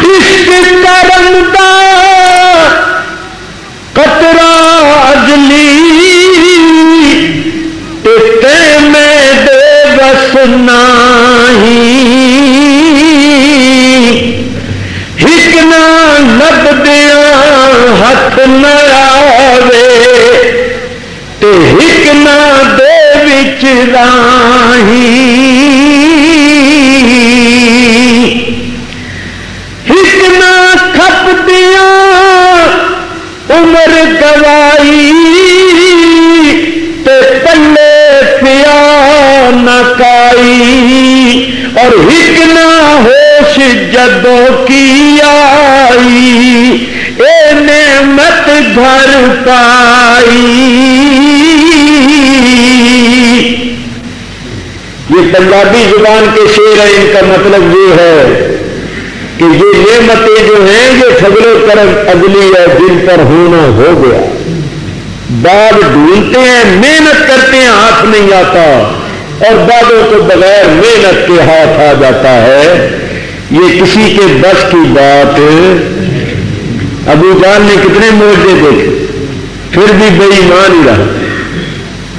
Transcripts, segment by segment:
عشق کرم دا قطرہ اجلی تے میں دے بس نہیں ہک نہ لب دیا ہاتھ نہ آوے تے ہک نہ دے وچ راہی ہک نہ کھپ دیا عمر گوائی تے پلے پیا نہ کائی اور ہک نہ ہوش جدوں کی آئی اے نعمت گھر پائی. یہ پنجابی زبان کے شعر ہیں، ان کا مطلب یہ ہے کہ یہ نعمتیں جو ہیں یہ فضل و کرم ازلی ہے، جن پر ہونا ہو گیا. بعد ڈھونڈتے ہیں، محنت کرتے ہیں، ہاتھ نہیں آتا، اور بعدوں کو بغیر محنت کے ہاتھ آ جاتا ہے. یہ کسی کے بس کی بات. ابو جان نے کتنے معجزے دیکھے پھر بھی بے ایمان ہی رہا.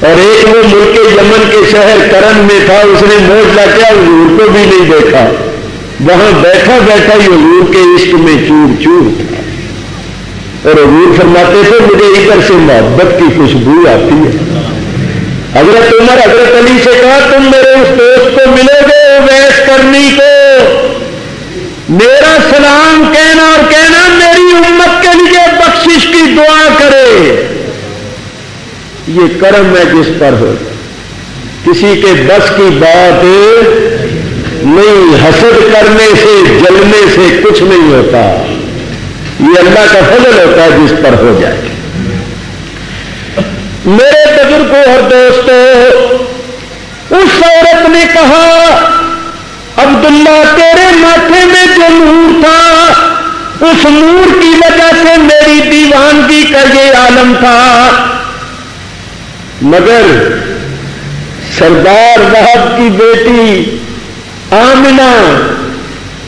اور ایک وہ ملک یمن کے شہر کرن میں تھا، اس نے معجزہ کیا، حضور کو بھی نہیں دیکھا، وہاں بیٹھا بیٹھا ہی حضور کے عشق میں چور چور تھا. اور حضور فرماتے تھے مجھے ادھر سے محبت کی خوشبو آتی ہے. حضرت عمر حضرت علی سے کہا تم میرے اس دوست کو ملو گے اویس کرنی کو، میرا سلام کہنا اور کہنا میری امت کے لیے بخشش کی دعا کرے. یہ کرم ہے جس پر ہو، کسی کے بس کی بات نہیں. حسد کرنے سے جلنے سے کچھ نہیں ہوتا، یہ اللہ کا فضل ہوتا ہے جس پر ہو جائے. میرے بزرگوں اور دوستوں، اس عورت نے کہا عبداللہ تیرے ماتھے میں جو نور تھا اس نور کی وجہ سے میری دیوانگی کا یہ عالم تھا، مگر سردار وہب کی بیٹی آمنہ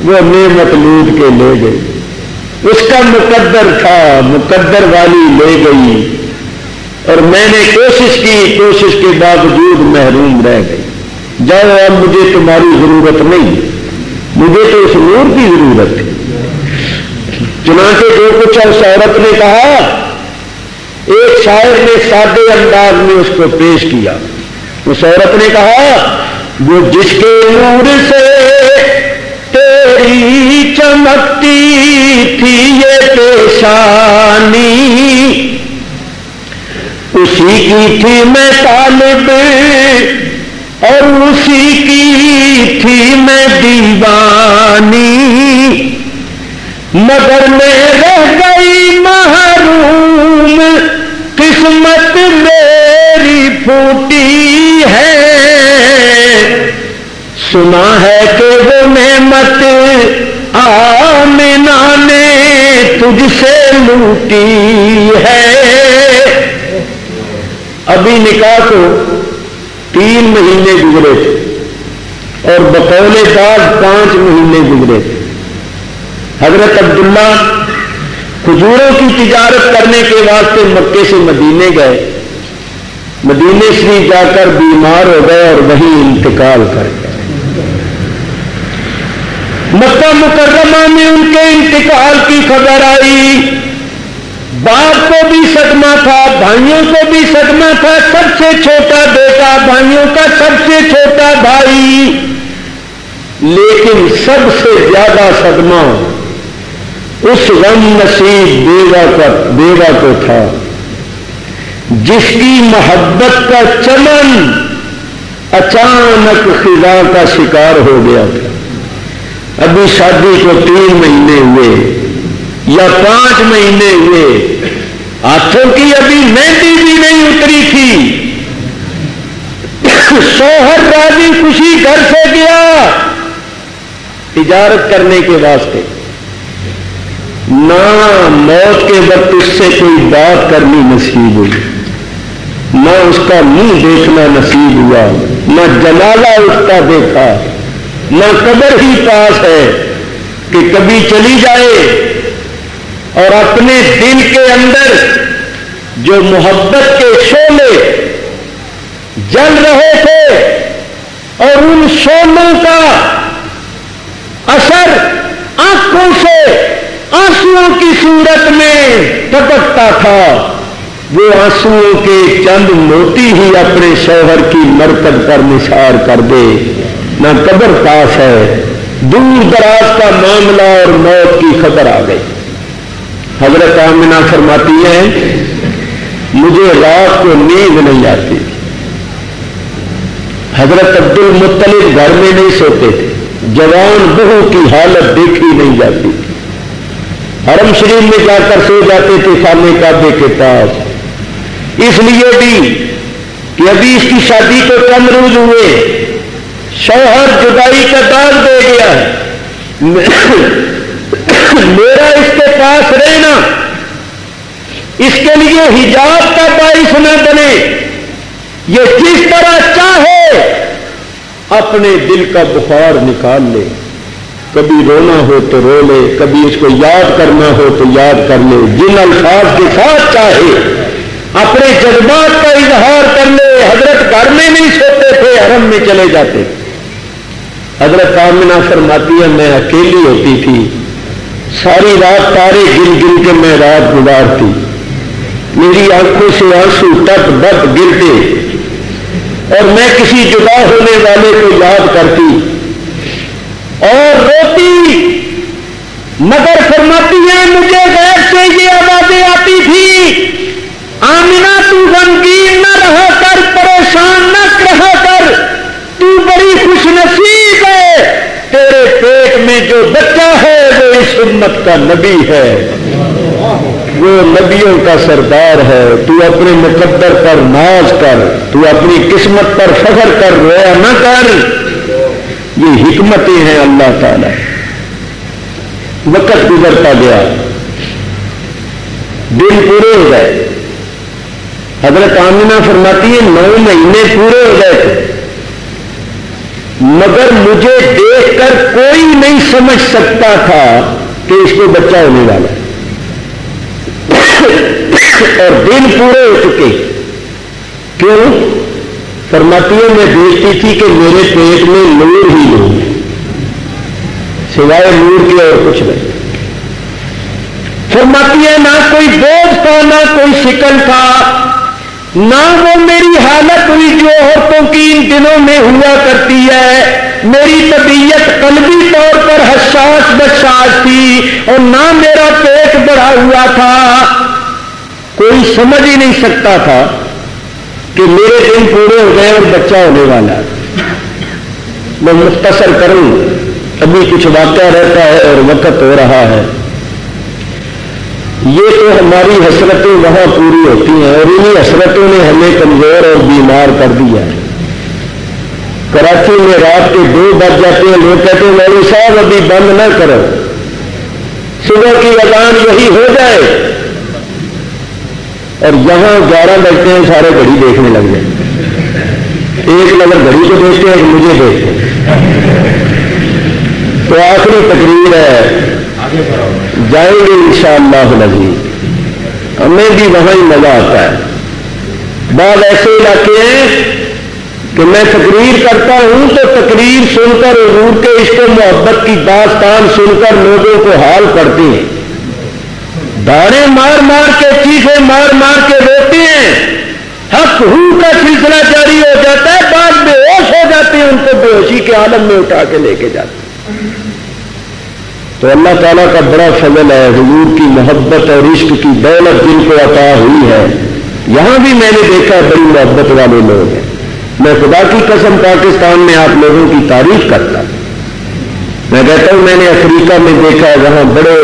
وہ نعمت لوٹ کے لے گئی. اس کا مقدر تھا، مقدر والی لے گئی، اور میں نے کوشش کی، کوشش کے باوجود محروم رہ گئی. جاؤ اب مجھے تمہاری ضرورت نہیں، مجھے تو اس نور کی ضرورت ہے. چنانچہ جو کچھ اس عورت نے کہا ایک شاعر نے سادے انداز میں اس کو پیش کیا. اس عورت نے کہا وہ جس کے نور سے تیری چمکتی تھی یہ پیشانی، اسی کی تھی میں طالب اور اسی کی تھی میں دیوانی، مگر میں رہ گئی محروم، قسمت میری پھوٹی ہے. سنا ہے کہ وہ نعمت آمنہ نے تجھ سے لوٹی ہے. ابھی نکاح کو 3 مہینے گزرے تھے اور بقول بعد 5 مہینے گزرے تھے. حضرت عبداللہ کھجوروں کی تجارت کرنے کے واسطے مکے سے مدینے گئے. مدینے شریف جا کر بیمار ہو گئے اور وہیں انتقال کر گئے. مکہ مکرمہ میں ان کے انتقال کی خبر آئی. باپ کو بھی صدمہ تھا، بھائیوں کو بھی صدمہ تھا. سب سے چھوٹا بیٹا، بھائیوں کا سب سے چھوٹا بھائی. لیکن سب سے زیادہ صدمہ اس غم نصیب بیوہ کو تھا جس کی محبت کا چمن اچانک خزاں کا شکار ہو گیا تھا. ابھی شادی کو 3 مہینے ہوئے یا 5 مہینے ہوئے، ہاتھوں کی ابھی مہندی بھی نہیں اتری تھی. شوہر راضی خوشی گھر سے گیا تجارت کرنے کے واسطے. نہ موت کے وقت اس سے کوئی بات کرنی نصیب ہوئی، نہ اس کا منہ دیکھنا نصیب ہوا، نہ جنازہ اس کا دیکھا، نہ قبر ہی پاس ہے. کہ کبھی چلی جائے اور اپنے دل کے اندر جو محبت کے شعلے جل رہے تھے اور ان شعلوں کا اثر آنکھوں سے آنسوؤں کی صورت میں ٹپکتا تھا، وہ آنسوؤں کے چند موتی ہی اپنے شوہر کی مرکز پر نثار کر دے، نہ قبر پاس ہے، دور دراز کا معاملہ اور موت کی خبر آ گئی۔ حضرت آمنہ فرماتی ہیں مجھے رات کو نیند نہیں آتی، حضرت عبد المطلب گھر میں نہیں سوتے تھے، جوان بہو کی حالت دیکھی نہیں جاتی، حرم شریف میں جا کر سو جاتے تھے خانے کعبے کے پاس، اس لیے بھی کہ ابھی اس کی شادی کو کم روز ہوئے، شوہر جدائی کا داغ دے گیا ہے، میرا اس کے پاس رہنا اس کے لیے حجاب کا باعث نہ بنے، یہ جس طرح چاہے اپنے دل کا بخار نکال لے، کبھی رونا ہو تو رو لے، کبھی اس کو یاد کرنا ہو تو یاد کر لے، جن الفاظ کے ساتھ چاہے اپنے جذبات کا اظہار کر لے۔ حضرت گھر میں نہیں سوتے تھے، حرم میں چلے جاتے تھے۔ حضرت آمنہ فرماتی ہے میں اکیلی ہوتی تھی، ساری رات تارے گن گن کے میں رات گزارتی، میری آنکھوں سے آنسو ٹپ ٹپ گرتے اور میں کسی جدا ہونے والے کو یاد کرتی اور روتی، مگر فرماتی ہے مجھے غیر سے یہ آوازیں آتی تھی آمنہ تو غمگین نہ رہا کر، پریشان نہ رہا کر، تو بڑی خوش نصیب ہے، تیرے پیٹ میں جو بچہ ہے وہ اس امت کا نبی ہے، وہ نبیوں کا سردار ہے، تو اپنے مقدر پر ناز کر، تو اپنی قسمت پر فخر کر، رویا نہ کر، یہ حکمتیں ہیں اللہ تعالی۔ وقت گزرتا گیا، دن پورے ہو گئے، حضرت آمنہ فرماتی ہے 9 مہینے پورے ہو گئے تھے، مگر مجھے دیکھ کر کوئی نہیں سمجھ سکتا تھا کہ اس کو بچہ ہونے والا ہے، اور دن پورے ہو چکے۔ کیوں؟ فرماتی ہے میں دیکھتی تھی کہ میرے پیٹ میں نور ہی نور، سوائے نور کے اور کچھ نہیں۔ فرماتی ہے نہ کوئی بوجھ تھا، نہ کوئی شکن تھا، نہ وہ میری حالت ہوئی جو عورتوں کی ان دنوں میں ہوا کرتی ہے، میری طبیعت قلبی طور پر حساس بساس تھی، اور نہ میرا پیٹ بڑھا ہوا تھا، کوئی سمجھ ہی نہیں سکتا تھا کہ میرے دن پورے ہو گئے اور بچہ ہونے والا ہے۔ میں مختصر کروں، ابھی کچھ واقعہ رہتا ہے اور وقت ہو رہا ہے، یہ تو ہماری حسرتیں وہاں پوری ہوتی ہیں، اور انہی حسرتوں نے ہمیں کمزور اور بیمار کر دیا ہے۔ کراچی میں رات کے 2 بج جاتے ہیں، لوگ کہتے ہیں مولوی صاحب ابھی بند نہ کرو، صبح کی اذان یہی ہو جائے، اور یہاں 11 بجتے ہیں سارے گھڑی دیکھنے لگ جائیں، ایک نظر گھڑی کو دیکھتے ہیں ایک مجھے دیکھتے ہیں، تو آخری تقریر ہے، جائیں گے انشاءاللہ العزیز، ہمیں بھی وہاں ہی مزہ آتا ہے۔ بعض ایسے علاقے ہیں کہ میں تقریر کرتا ہوں تو تقریر سن کر حضور کے عشق و محبت کی داستان سن کر لوگوں کو حال کرتے ہیں، داڑے مار مار کے چیخے مار مار کے روتے ہیں، حق ہو کا سلسلہ جاری ہو جاتا ہے، بعض بے ہوش ہو جاتے ہیں، ان کو بے ہوشی کے عالم میں اٹھا کے لے کے جاتے ہیں۔ تو اللہ تعالیٰ کا بڑا فضل ہے، حضور کی محبت اور عشق کی دولت جن کو عطا ہوئی ہے، یہاں بھی میں نے دیکھا بڑی محبت والے لوگ ہیں۔ میں خدا کی قسم پاکستان میں آپ لوگوں کی تعریف کرتا ہوں، میں کہتا ہوں میں نے افریقہ میں دیکھا ہے، وہاں بڑے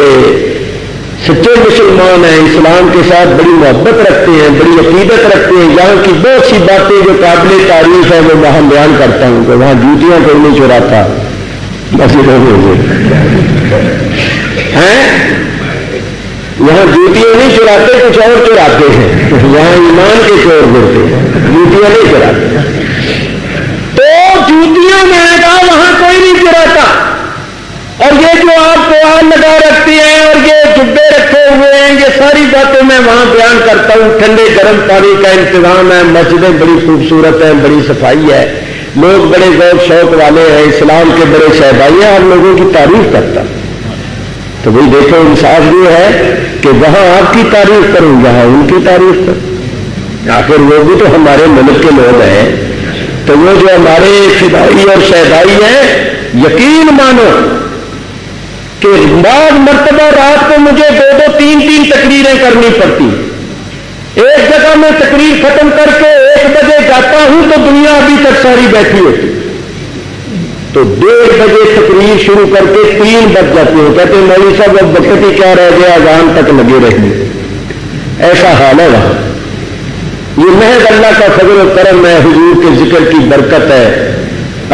سچے مسلمان ہیں، اسلام کے ساتھ بڑی محبت رکھتے ہیں، بڑی عقیدت رکھتے ہیں، یہاں کی بہت سی باتیں جو قابل تعریف ہے وہ وہاں بیان کرتا ہوں کہ وہاں جوتیاں کوئی نہیں چراتا، بس ہیں یہاں جوتیاں نہیں چراتے، کچھ اور چراتے ہیں، یہاں ایمان کے چور گرتے ہیں، جوتیاں نہیں چراتے، تو جوتیاں میں نے کہا وہاں کوئی نہیں چراتا، اور یہ جو آپ کو باتیں میں وہاں بیان کرتا ہوں. ٹھنڈے گرم پانی کا انتظام ہے, مسجدیں بڑی خوبصورت ہیں, بڑی صفائی ہے, لوگ بڑے ذوق شوق والے ہیں, اسلام کے بڑے شہبائی ہیں, ہم لوگوں کی تعریف کرتا. تو بھائی دیکھو انصاف یہ ہے کہ وہاں آپ کی تعریف کروں, یہاں ان کی تعریف کروں. آخر وہ بھی تو ہمارے ملک کے لوگ ہیں. تو وہ جو ہمارے فدائی اور شہدائی ہیں, یقین مانو کہ بعض مرتبہ رات کو مجھے 2-3 تقریریں کرنی پڑتی. ایک جگہ میں تقریر ختم کر کے 1 بجے جاتا ہوں تو دنیا ابھی تک ساری بیٹھی ہوتی, تو 1:30 بجے تقریر شروع کر کے 3 بج جاتی ہوں. کہتے ہیں مولوی صاحب اب وقت ہی کیا رہ گیا, اذان تک لگے رہے. ایسا حال ہے وہاں. یہ محض اللہ کا فضل و کرم ہے, حضور کے ذکر کی برکت ہے.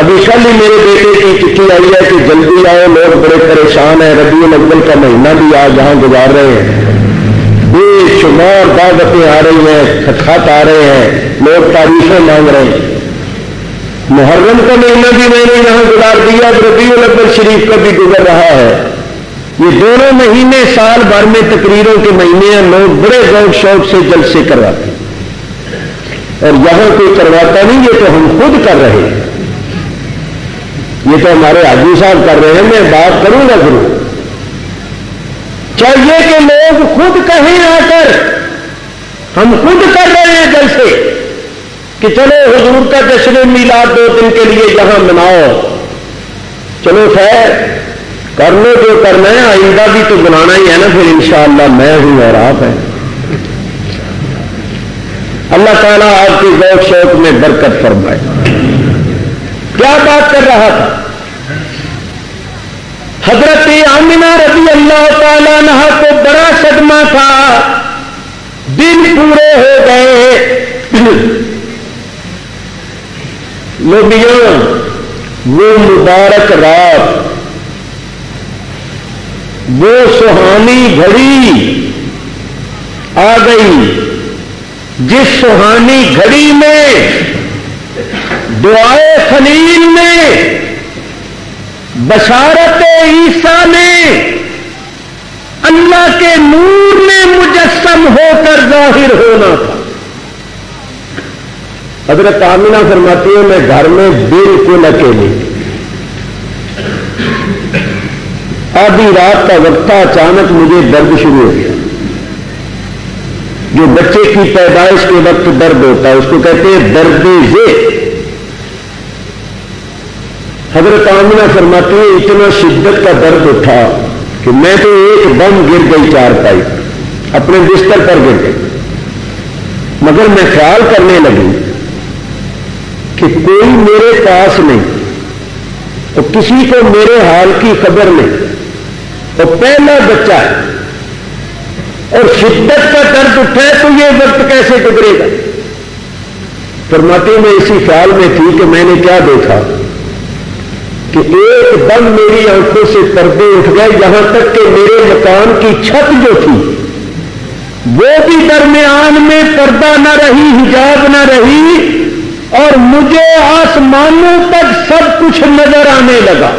ابھی کل ہی میرے بیٹے کی چٹھی آئی ہے کہ جلدی آؤ, لوگ بڑے پریشان ہیں, ربیع الاول کا مہینہ بھی آج یہاں گزار رہے ہیں, بے شمار دعوتیں آ رہی ہیں, خط آ رہے ہیں, لوگ تعریفیں مانگ رہے ہیں. محرم کا مہینہ بھی میں نے یہاں گزار دیا, ربیع الاول شریف کا بھی گزر رہا ہے. یہ دونوں مہینے سال بھر میں تقریروں کے مہینے ہیں, لوگ بڑے ذوق شوق سے جلسے کرواتے ہیں. اور یہاں کوئی کرواتا نہیں, یہ تو ہم خود کر رہے ہیں. یہ تو ہمارے حاجی صاحب کر رہے ہیں, میں بات کروں گا ضرور. چاہیے کہ لوگ خود کہیں آ کر, ہم خود کر رہے ہیں جلسے کہ چلو حضور کا جشن میلاد 2 دن کے لیے یہاں مناؤ. چلو خیر کر لو جو کرنا ہے, آئندہ بھی تو بنانا ہی ہے نا. پھر انشاءاللہ میں ہوں اور آپ ہیں. اللہ تعالیٰ آپ کے ذوق شوق میں برکت فرمائے. کیا بات کر رہا تھا؟ حضرت آمنہ رضی اللہ تعالیٰ عنہ کو بڑا صدمہ تھا, دن پورے ہو گئے. لوبیاں وہ مبارک رات, وہ سہانی گھڑی آ گئی جس سہانی گھڑی میں دعائے خلیل میں بشارت عیسیٰ نے اللہ کے نور میں مجسم ہو کر ظاہر ہونا تھا. حضرت آمنہ فرماتی ہے میں گھر میں بالکل اکیلی, آدھی رات کا وقت تھا, اچانک مجھے درد شروع ہو گیا. جو بچے کی پیدائش کے وقت درد ہوتا ہے اس کو کہتے ہیں درد ذیل. حضرت آمنہ فرماتی ہے اتنا شدت کا درد اٹھا کہ میں تو ایک دم گر گئی, چارپائی اپنے بستر پر گر گئی. مگر میں خیال کرنے لگی کہ کوئی میرے پاس نہیں, اور کسی کو میرے حال کی خبر نہیں, اور پہلا بچہ ہے اور شدت کا درد اٹھا ہے تو یہ وقت کیسے گزرے گا. فرماتی میں اسی خیال میں تھی کہ میں نے کیا دیکھا کہ ایک دم میری آنکھوں سے پردے اٹھ گئے, یہاں تک کہ میرے مکان کی چھت جو تھی وہ بھی درمیان میں پردہ نہ رہی, حجاب نہ رہی, اور مجھے آسمانوں تک سب کچھ نظر آنے لگا.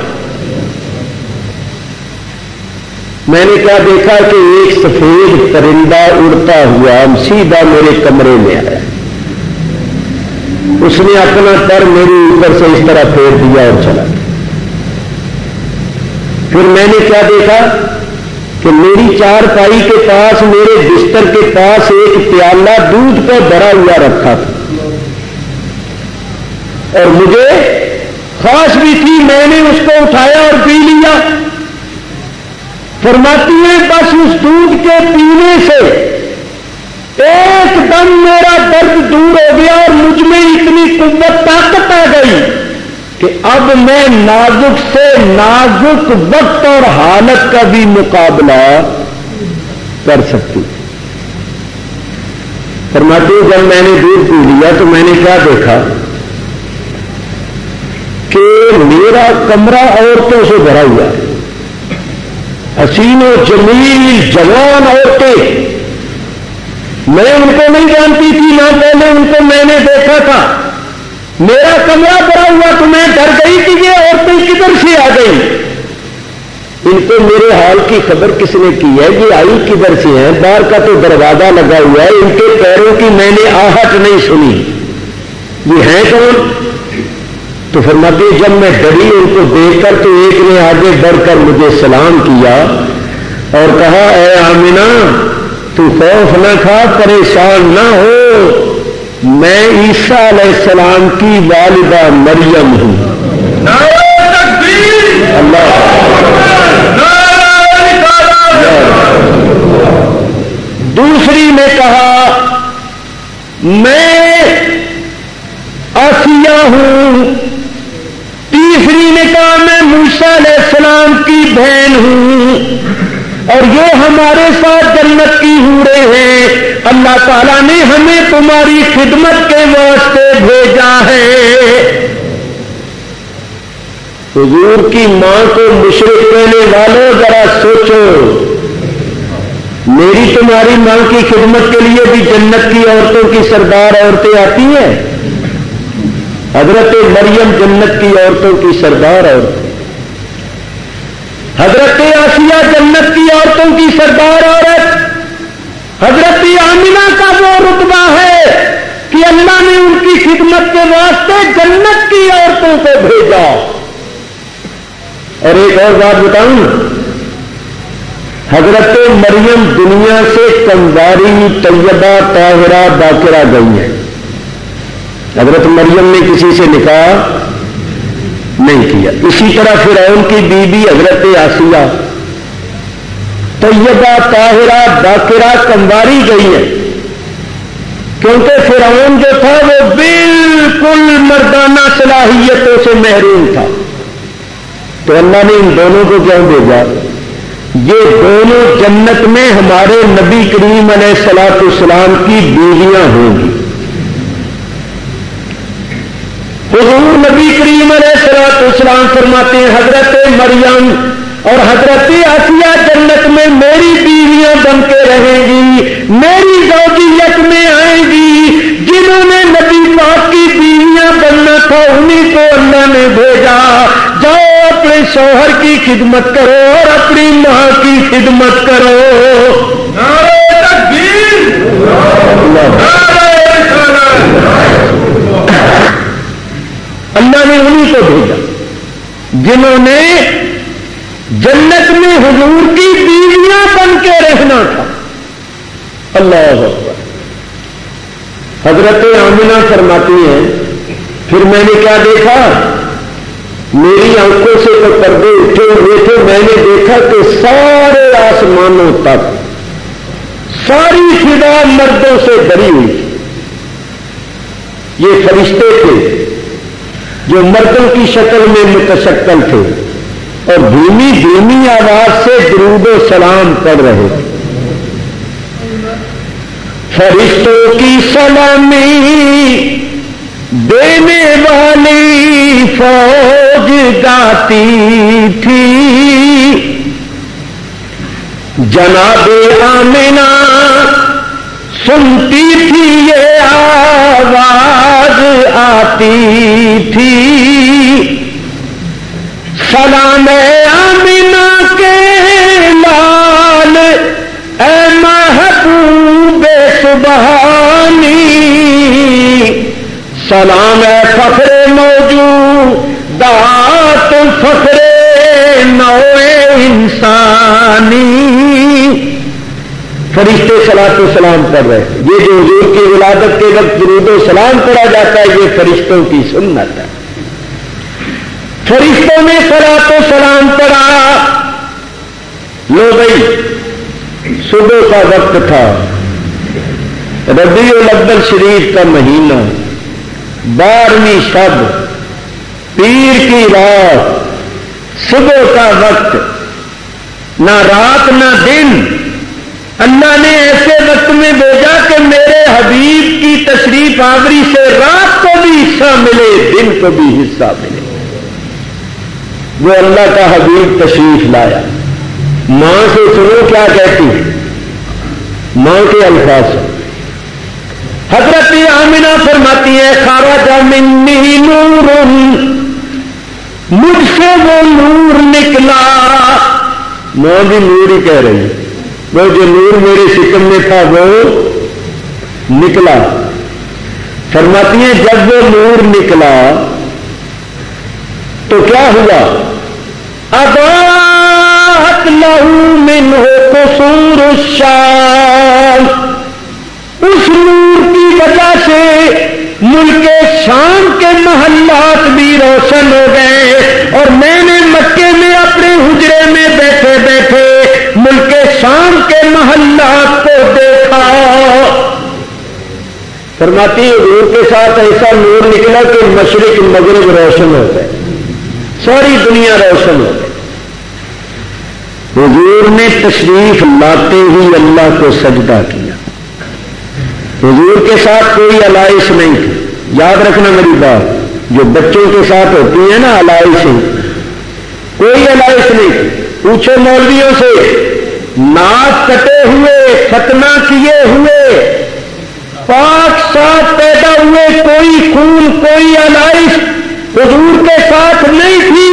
میں نے کیا دیکھا کہ ایک سفید پرندہ اڑتا ہوا سیدھا میرے کمرے میں آیا. اس نے اپنا پر میرے اوپر سے اس طرح پھیر دیا اور چلا. پھر میں نے کیا دیکھا کہ میری چارپائی کے پاس, میرے بستر کے پاس ایک پیالہ دودھ کا بھرا ہوا رکھا تھا, اور مجھے خواہش بھی تھی, میں نے اس کو اٹھایا اور پی لیا. فرماتی ہے بس اس دودھ کے پینے سے ایک دم میرا درد دور ہو گیا اور مجھ میں اتنی قوت طاقت آ گئی کہ اب میں نازک سے نازک وقت اور حالت کا بھی مقابلہ کر سکتی. فرماتی ہوں جب میں نے دودھ پی لیا تو میں نے کیا دیکھا کہ میرا کمرہ عورتوں سے بھرا ہوا ہے, حسین و جمیل جوان عورتیں. میں ان کو نہیں جانتی تھی, نہ پہلے ان کو میں نے دیکھا تھا. میرا کمرہ بھرا ہوا تو میں ڈر گئی کہ یہ عورتیں کدھر سے آ گئی. ان کو میرے حال کی خبر کس نے کی ہے؟ یہ آئی کدھر سے ہیں؟ باہر کا تو دروازہ لگا ہوا ہے، ان کے پیروں کی میں نے آہٹ نہیں سنی، یہ ہیں کون؟ تو فرماتے ہیں جب میں ڈری ان کو دیکھ کر تو ایک نے آگے بڑھ کر مجھے سلام کیا اور کہا اے آمنہ تو خوف نہ کھا، پریشان نہ ہو، میں عیسیٰ علیہ السلام کی والدہ مریم ہوں۔ اللہ دوسری نے کہا میں آسیہ ہوں، تیسری نے کہا میں موسیٰ علیہ السلام کی بہن ہوں، اور یہ ہمارے ساتھ جنت کی حوریں ہیں، اللہ تعالیٰ نے ہمیں تمہاری خدمت کے واسطے بھیجا ہے۔ حضور کی ماں کو مشرک کہنے والوں ذرا سوچو، میری تمہاری ماں کی خدمت کے لیے بھی جنت کی عورتوں کی سردار عورتیں آتی ہیں۔ حضرت مریم جنت کی عورتوں کی سردار عورتیں، حضرت آسیہ جنت کی عورتوں کی سردار عورت، حضرت آمنہ کا وہ رتبہ ہے کہ اللہ نے ان کی خدمت کے واسطے جنت کی عورتوں کو بھیجا۔ اور ایک اور بات بتاؤں، حضرت مریم دنیا سے کنواری طیبہ طاہرہ باقرہ گئی ہے، حضرت مریم نے کسی سے نکاح نہیں کیا۔ اسی طرح فرعون کی بیوی حضرت آسیہ طیبہ طاہرہ باقرہ کنواری گئی ہے، کیونکہ فرعون جو تھا وہ بالکل مردانہ صلاحیتوں سے محروم تھا، تو اللہ نے ان دونوں کو کیوں بھیجا؟ یہ دونوں جنت میں ہمارے نبی کریم علیہ الصلوۃ والسلام کی بیویاں ہوں گی۔ حضور نبی کریم علیہ الصلوۃ والسلام فرماتے ہیں حضرت مریم اور حضرت آسیہ جنت میں میری بیویاں بن کے رہیں گی، میری زوجیت میں آئیں گی۔ جنہوں نے نبی پاک کی بیویاں بننا تھا انہیں کو اللہ نے بھیجا، جاؤ اپنے شوہر کی خدمت کرو اور اپنی ماں کی خدمت کرو۔ نعرہ تکبیر، اللہ نے انہیں کو بھیجا جنہوں نے جنت میں حضور کی بیویاں بن کے رہنا تھا۔ اللہ اکبر۔ حضرت آمنہ فرماتی ہیں پھر میں نے کیا دیکھا، میری آنکھوں سے تو پردے اٹھے ہوئے تھے، میں نے دیکھا کہ سارے آسمانوں تک ساری فضا مردوں سے بھری ہوئی تھی۔ یہ فرشتے تھے جو مردوں کی شکل میں متشکل تھے اور دھیمی دھیمی آواز سے درود و سلام پڑھ رہے تھے۔ فرشتوں کی سلامی دینے والی فوج گاتی تھی، جناب آمنہ سنتی تھی یہ آواز آتی تھی، سلام آمنہ کے لال اے محبوب سبحانی، سلام اے فخر موجودات فخر نوع انسانی۔ فرشتے صلاۃ و سلام پڑھ رہے ہیں۔ یہ جو حضور کی ولادت کے وقت درود و سلام پڑھا جاتا ہے یہ فرشتوں کی سنت ہے۔ فرشتوں نے صلاۃ و سلام پڑھا۔ لو بھائی صبح کا وقت تھا، ربیع الاول شریف کا مہینہ، 12ویں شب، پیر کی رات، صبح کا وقت، نہ رات نہ دن، اللہ نے ایسے وقت میں بھیجا کہ میرے حبیب کی تشریف آوری سے رات کو بھی حصہ ملے، دن کو بھی حصہ ملے۔ وہ اللہ کا حبیب تشریف لایا۔ ماں سے سنو کیا کہتی ہے، ماں کے الفاظ سے حضرت آمنہ فرماتی ہے خرج منی نور، مجھ سے وہ نور نکلا ماں بھی نور ہی کہہ رہی ہے، وہ جو نور میرے شکم میں تھا وہ نکلا۔ فرماتی ہیں جب وہ نور نکلا تو کیا ہوا؟ اضاءت لہ منہ قصور الشام، اس نور کی وجہ سے ملک شام کے محلات بھی روشن ہو گئے، اور میں نے مکے میں اپنے حجرے میں بیٹھے بیٹھے ملک شام کے محلات کو دیکھا۔ فرماتی ہے حضور کے ساتھ ایسا نور نکلا کہ مشرق مغرب روشن ہو گئے، ساری دنیا روشن ہو گئی۔ حضور نے تشریف لاتے ہی اللہ کو سجدہ کیا۔ حضور کے ساتھ کوئی علائش نہیں تھی، یاد رکھنا میری بات، جو بچوں کے ساتھ ہوتی ہیں نا علائشیں، کوئی علائش نہیں تھی۔ پوچھو مولویوں سے، ناک کٹے ہوئے، ختنہ کیے ہوئے، پاک صاف پیدا ہوئے، کوئی خون کوئی علائش حضور کے ساتھ نہیں تھی،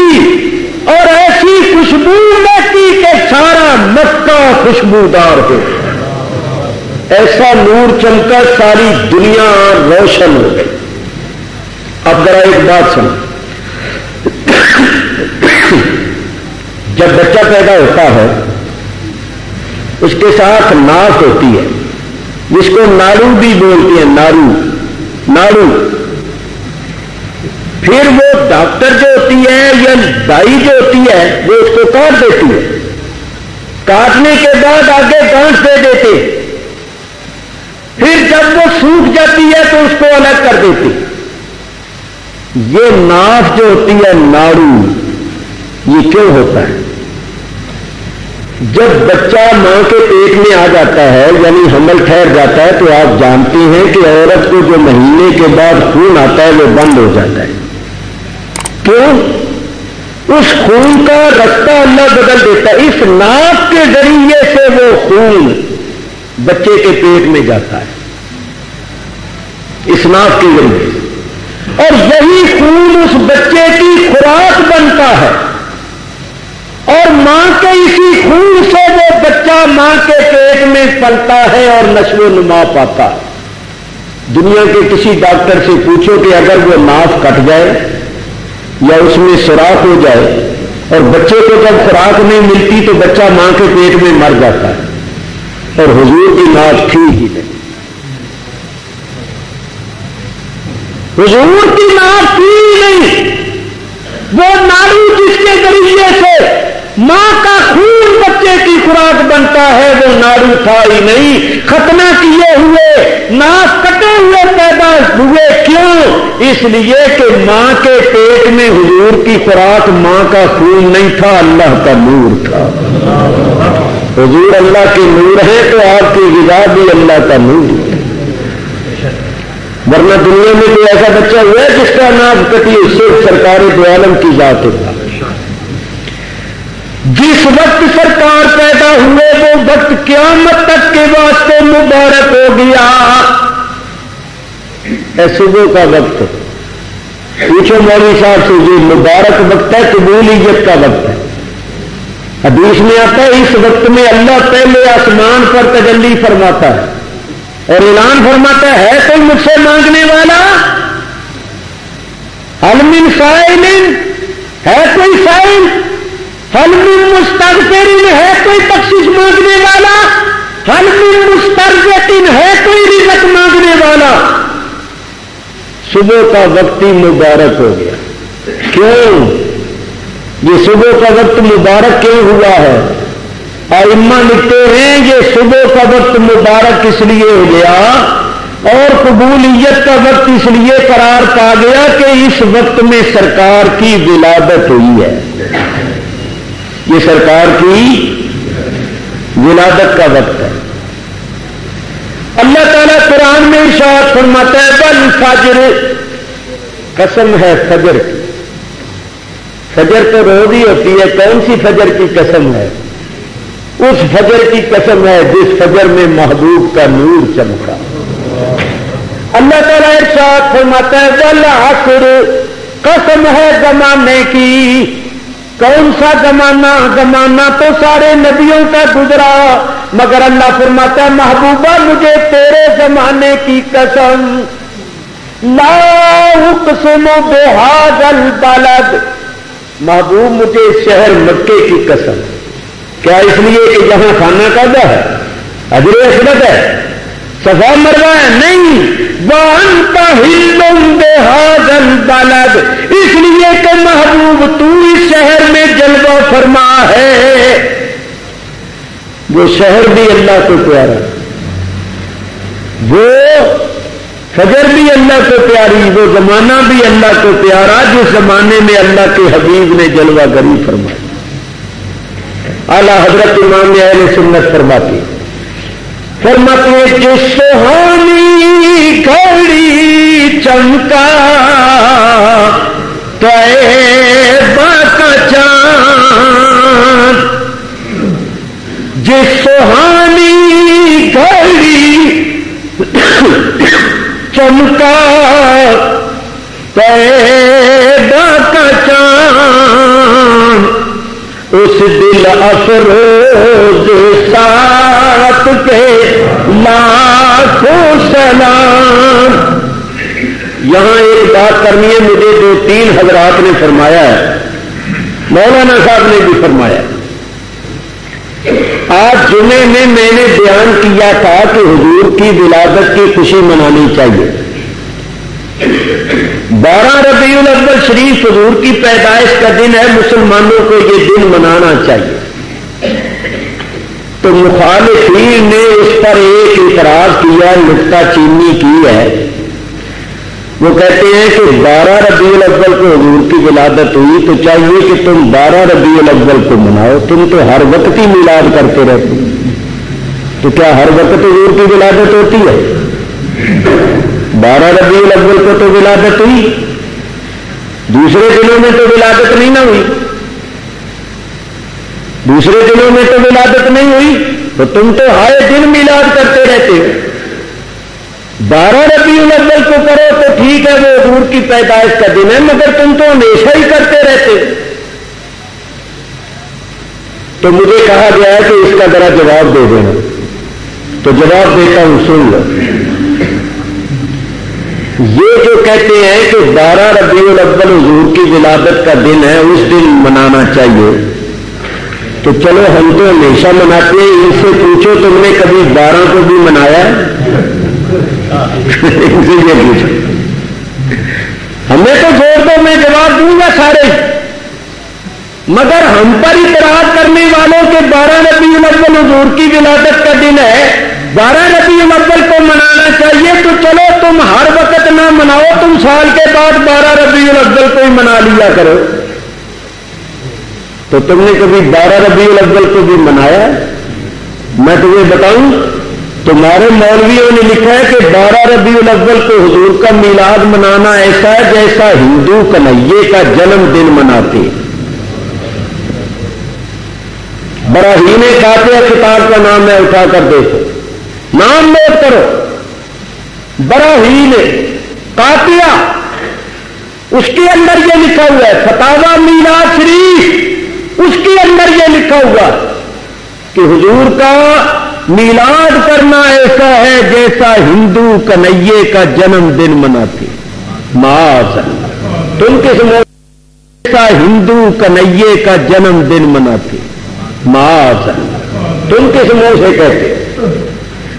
اور ایسی خوشبو مہکی کہ سارا مکہ خوشبودار ہو، ایسا نور چمکا ساری دنیا روشن ہو گئی۔ اب ذرا ایک بات سنو، جب بچہ پیدا ہوتا ہے اس کے ساتھ ناک ہوتی ہے، جس کو ناڑو بھی بولتے ہیں، ناڑو۔ پھر وہ ڈاکٹر جو ہوتی ہے یا دائی جو ہوتی ہے وہ اس کو کاٹ دیتی ہے، کاٹنے کے بعد آگے گانٹھ دے دیتے، پھر جب وہ سوکھ جاتی ہے تو اس کو الگ کر دیتے۔ یہ ناف جو ہوتی ہے ناڑو، یہ کیوں ہوتا ہے؟ جب بچہ ماں کے پیٹ میں آ جاتا ہے یعنی حمل ٹھہر جاتا ہے تو آپ جانتے ہیں کہ عورت کو جو مہینے کے بعد خون آتا ہے وہ بند ہو جاتا ہے۔ کیوں؟ اس خون کا رستہ اللہ بدل دیتا ہے، اس ناف کے ذریعے سے وہ خون بچے کے پیٹ میں جاتا ہے، اس ناف کے ذریعے، اور یہی خون اس بچے کی خوراک بنتا ہے، اور ماں کے اسی خون سے وہ بچہ ماں کے پیٹ میں پلتا ہے اور نشو و نما پاتا ہے۔ دنیا کے کسی ڈاکٹر سے پوچھو کہ اگر وہ ناف کٹ جائے یا اس میں سوراخ ہو جائے اور بچے کو جب خوراک نہیں ملتی تو بچہ ماں کے پیٹ میں مر جاتا ہے، اور حضور کی ناف تھی ہی نہیں، حضور کی ناف تھی ہی نہیں، وہ ناڑو جس کے ذریعے سے ماں کا خون بچے کی خوراک بنتا ہے وہ ناڑو تھا ہی نہیں۔ ختنہ کیے ہوئے، ناف کٹے ہوئے پیدا ہوئے، کیوں؟ اس لیے کہ ماں کے پیٹ میں حضور کی خوراک ماں کا خون نہیں تھا، اللہ کا نور تھا۔ حضور اللہ کے نور ہے تو آپ کی غذا بھی اللہ کا نور ہے، ورنہ دنیا میں کوئی ایسا بچہ ہوا ہے جس کا ناف کٹی صرف سرکار دو عالم کی ذات ہوتا۔ جس وقت سرکار پیدا ہوئے وہ وقت قیامت تک کے واسطے مبارک ہو گیا، اے صبح کا وقت، پوچھو مولوی صاحب سے، یہ مبارک وقت ہے، قبولیت کا وقت ہے۔ حدیث میں آتا ہے اس وقت میں اللہ پہلے آسمان پر تجلی فرماتا ہے اور اعلان فرماتا ہے کوئی مجھ سے مانگنے والا؟ حل من سائل، ہے کوئی سائل؟ حل من مستغفر، ہے کوئی بخشش مانگنے والا؟ حل من مسترزق، ہے کوئی رزق مانگنے والا؟ صبح کا وقت ہی مبارک ہو گیا۔ کیوں یہ صبح کا وقت مبارک کیوں ہوا ہے؟ ائمہ لکھتے ہیں یہ صبح کا وقت مبارک اس لیے ہو گیا اور قبولیت کا وقت اس لیے قرار پا گیا کہ اس وقت میں سرکار کی ولادت ہوئی ہے، یہ سرکار کی ولادت کا وقت ہے۔ اللہ تعالیٰ قرآن میں ارشاد فرماتا ہے والفجر، قسم ہے فجر کی، فجر تو روز ہی ہوتی ہے، کون سی فجر کی قسم ہے؟ اس فجر کی قسم ہے جس فجر میں محبوب کا نور چمکا۔ اللہ تعالیٰ ارشاد فرماتا ہے والعصر، قسم ہے زمانے کی، کون سا زمانہ تو سارے نبیوں کا گزرا، مگر اللہ فرماتا ہے محبوبہ مجھے تیرے زمانے کی قسم، لا اقسم بہذا البلد، محبوب مجھے شہر مکے کی قسم، کیا اس لیے کہ جہاں خانہ کعبہ ہے، حجر اسود ہے، صفا مروہ ہے؟ نہیں، وَأَنْتَ حِلٌّ بِهَذَا الْبَلَدِ، اس لیے کہ محبوب تو اس شہر میں جلوہ فرما ہے۔ وہ شہر بھی اللہ کو پیارا، وہ فجر بھی اللہ کو پیاری، وہ زمانہ بھی اللہ کو پیارا جس زمانے میں اللہ کے حبیب نے جلوہ گری فرمائی۔ اعلیٰ حضرت امام اہل سنت فرماتے جس سہانی گھڑی چمکا طیبہ کا چاند، جس سہانی گھڑی چمکا طیبہ کا چاند، اس دل افروز ساتھ کے لاکھوں سلام۔ یہاں ایک بات کرنی ہے، مجھے 2-3 حضرات نے فرمایا ہے، مولانا صاحب نے بھی فرمایا۔ آج جمعے میں نے بیان کیا تھا کہ حضور کی ولادت کی خوشی منانی چاہیے۔ 12 ربیع الاول شریف حضور کی پیدائش کا دن ہے، مسلمانوں کو یہ دن منانا چاہیے۔ تو مخالفین نے اس پر ایک اعتراض کیا، نکتہ چینی کی ہے۔ وہ کہتے ہیں کہ 12 ربیع الاول کو حضور کی ولادت ہوئی تو چاہیے کہ تم 12 ربیع الاول کو مناؤ، تم تو ہر وقت ہی میلاد کرتے رہتے، تو کیا ہر وقت حضور کی ولادت ہوتی ہے؟ 12 ربیع الاول کو تو ولادت ہوئی، دوسرے دنوں میں تو ولادت نہیں نہ ہوئی، دوسرے دنوں میں تو ولادت نہیں ہوئی، تو تم تو ہر دن میلاد کرتے رہتے ہو۔ 12 ربیع الاول کو کرو تو ٹھیک ہے، وہ حضور کی پیدائش کا دن ہے، مگر تم تو ہمیشہ ہی کرتے رہتے ہو۔ تو مجھے کہا گیا ہے کہ اس کا ذرا جواب دے دینا، تو جواب دیتا ہوں، سن لو۔ یہ جو کہتے ہیں کہ 12 ربیع الاول حضور کی ولادت کا دن ہے، اس دن منانا چاہیے، تو چلو ہم تو ہمیشہ مناتے ہیں، ان سے پوچھو تم نے کبھی 12 کو بھی منایا؟ ان سے یہ پوچھو، ہمیں تو چھوڑ دو، میں جواب دوں گا سارے، مگر ہم پر اعتراض کرنے والوں کے 12 ربیع الاول حضور کی ولادت کا دن ہے، 12 ربیع الاول کو منانا چاہیے، تو چلو تم ہر وقت نہ مناؤ، تم سال کے بعد 12 ربیع الاول کو ہی منا لیا کرو۔ تو تم نے کبھی 12 ربیع الاول کو بھی منایا؟ میں تمہیں بتاؤں، تمہارے مولویوں نے لکھا ہے کہ 12 ربیع الاول کو حضور کا میلاد منانا ایسا ہے جیسا ہندو کنہیے کا جنم دن مناتے۔ براہین قاطعہ کتاب کا نام ہے، اٹھا کر دیکھو، نام نوٹ کرو، براہین قاطعہ، اس کے اندر یہ لکھا ہوا ہے، فتاوی میلاد شریف، اس کے اندر یہ لکھا ہوا کہ حضور کا میلاد کرنا ایسا ہے جیسا ہندو کنہیے کا جنم دن مناتے۔ معاذ اللہ، تم کس منہ ایسا ہندو کنہیے کا جنم دن مناتے؟ معاذ اللہ، تم کس منہ سے کہتے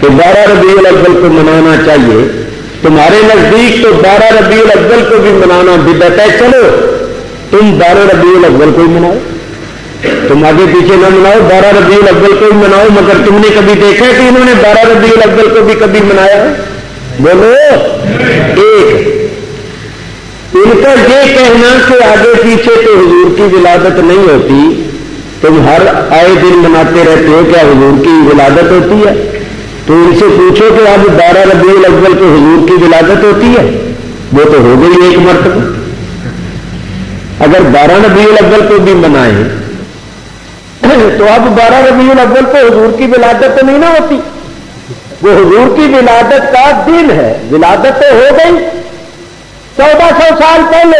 کہ 12 ربیع الاول کو منانا چاہیے؟ تمہارے نزدیک تو 12 ربیع الاول کو بھی منانا بدعت ہے، چلو تم 12 ربیع الاول کو ہی مناؤ، تم آگے پیچھے نہ مناؤ، 12 ربیع الاول کو ہی مناؤ، مگر تم نے کبھی دیکھا کہ انہوں نے 12 ربیع الاول کو بھی کبھی منایا؟ بولو ایک۔ ان کا یہ کہنا کہ آگے پیچھے تو حضور کی ولادت نہیں ہوتی، تم ہر آئے دن مناتے رہتے ہو، کیا حضور کی ولادت ہوتی ہے؟ تو ان سے پوچھو کہ اب 12 ربیع الاول کو حضور کی ولادت ہوتی ہے؟ وہ تو ہو گئی ایک مرتبہ۔ اگر 12 ربیع الاول کو بھی منائیں تو اب 12 ربیع الاول کو حضور کی ولادت تو نہیں نہ ہوتی، وہ حضور کی ولادت کا دن ہے، ولادت تو ہو گئی 1400 سال پہلے،